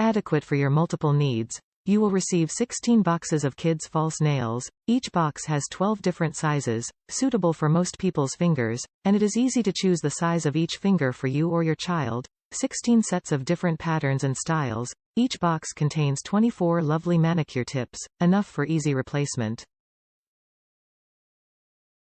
Adequate for your multiple needs. You will receive 16 boxes of kids' false nails. Each box has 12 different sizes, suitable for most people's fingers, and it is easy to choose the size of each finger for you or your child. 16 sets of different patterns and styles. Each box contains 24 lovely manicure tips, enough for easy replacement.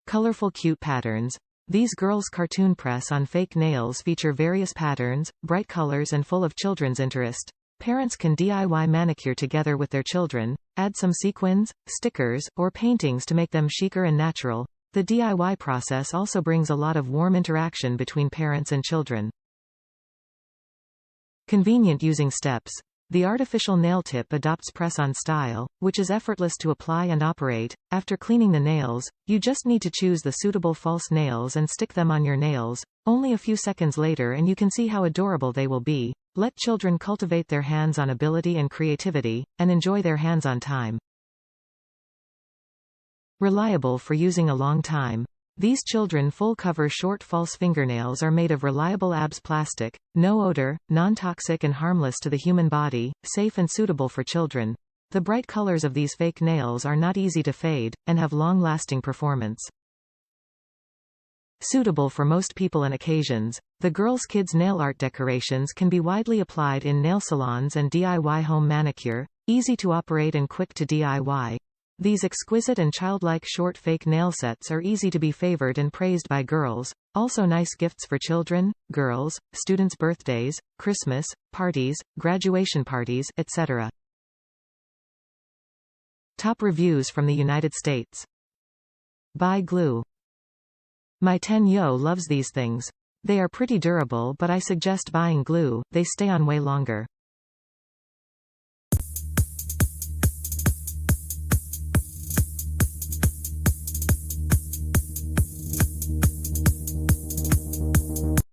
Colorful cute patterns. These girls' cartoon press on fake nails feature various patterns, bright colors and full of children's interest. Parents can DIY manicure together with their children, add some sequins, stickers, or paintings to make them chicer and natural. The DIY process also brings a lot of warm interaction between parents and children. Convenient using steps. The artificial nail tip adopts press-on style, which is effortless to apply and operate. After cleaning the nails, you just need to choose the suitable false nails and stick them on your nails. Only a few seconds later and you can see how adorable they will be. Let children cultivate their hands-on ability and creativity, and enjoy their hands-on time. Reliable for using a long time. These children full-cover short false fingernails are made of reliable ABS plastic, no odor, non-toxic and harmless to the human body, safe and suitable for children. The bright colors of these fake nails are not easy to fade, and have long-lasting performance. Suitable for most people and occasions. The girls' kids' nail art decorations can be widely applied in nail salons and DIY home manicure, easy to operate and quick to DIY. These exquisite and childlike short fake nail sets are easy to be favored and praised by girls, also nice gifts for children, girls, students' birthdays, Christmas, parties, graduation parties, etc. Top reviews from the United States. Buy glue. My 10-yo loves these things. They are pretty durable, but I suggest buying glue, they stay on way longer.